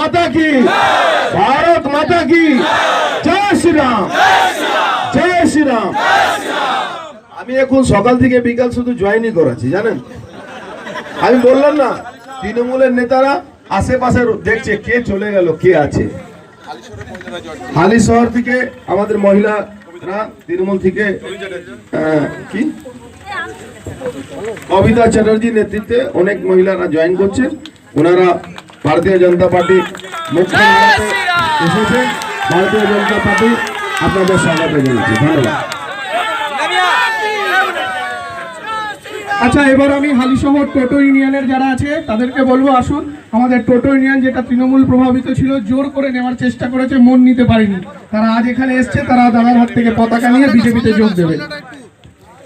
মাতা কি, ভারত মাতা কি, জয় শ্রীরাম, জয় শ্রীরাম। আমি এখন সকাল থেকে বিকাল শুধু জয়েনই করাচ্ছি জানেন। আমি বললাম না তৃণমূলের নেতারা আশেপাশে দেখছে কে চলে গেল কে আছে। হালি শহর থেকে আমাদের মহিলারা তৃণমূল থেকে কি কবিতা চ্যাটার্জির নেতৃত্বে অনেক মহিলারা জয়েন করছেন। ওনারা ভারতীয় জনতা পার্টি মুখ্য এসেছেন। ভারতীয় জনতা পার্টি আপনাদের স্বাগত জানাচ্ছি, ধন্যবাদ। আচ্ছা, এবার আমি হালিশহর টোটো ইউনিয়নের যারা আছে তাদেরকে বলবো আসুন। আমাদের টোটো ইউনিয়ন যেটা তৃণমূল প্রভাবিত ছিল, জোর করে নেওয়ার চেষ্টা করেছে, মন নিতে পারেনি, তারা আজ এখানে এসছে। তারা দাদার হাত থেকে পতাকা নিয়ে বিজেপিতে যোগ দেবে।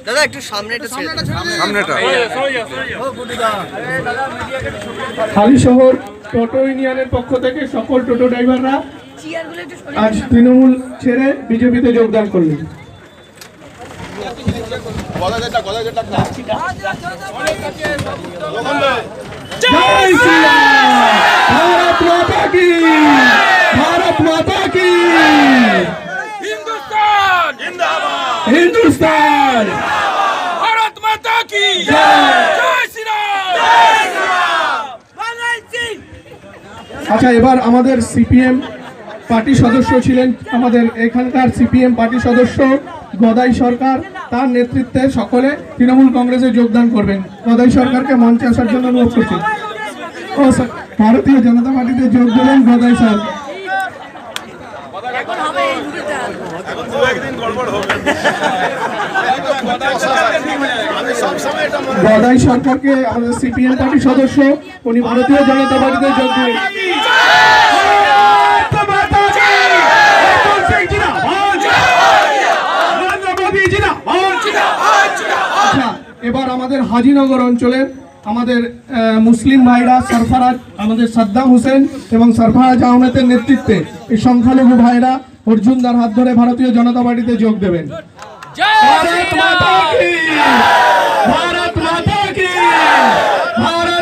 দাদা একটু সামনেটা হালিশহর টোটো ইউনিয়নের পক্ষ থেকে সকল টোটো ড্রাইভাররা আজ তৃণমূল ছেড়ে বিজেপিতে যোগদান করলেন। জয় শ্রীরাম, ভারত মাতা কি, ভারত মাতা কি, हिंदुस्तान जिंदाबाद, হিন্দুস্তান, भारत माता की জয়। जय श्री राम, जय श्री राम। আচ্ছা, এবার আমাদের সিপিএম পার্টি সদস্য ছিলেন, আমাদের এখানকার সিপিএম পার্টি সদস্য গদাই সরকার, তার নেতৃত্বে সকলে তৃণমূল কংগ্রেসে যোগদান করবেন। গদাই সরকারকে মঞ্চে আসার জন্য অনুরোধ করছি। ও স্যার, ভারতীয় জনতা পার্টিতে যোগ দিলেন গদাই স্যার। গদাই সরকারকে আমাদের সিপিএম পার্টির সদস্য, উনি ভারতীয় জনতা পার্টিতে যোগ দিলেন। আচ্ছা, এবার আমাদের হাজিনগর অঞ্চলের আমাদের মুসলিম ভাইরা সরফরাজ, আমাদের সাদ্দাম হোসেন এবং সরফরাজ আহমেদের নেতৃত্বে এই সংখ্যালঘু ভাইরা অর্জুনদার হাত ধরে ভারতীয় জনতা পার্টিতে যোগ দেবেন। ভারত মাতা কি, ভারত মাতা কি, ভারত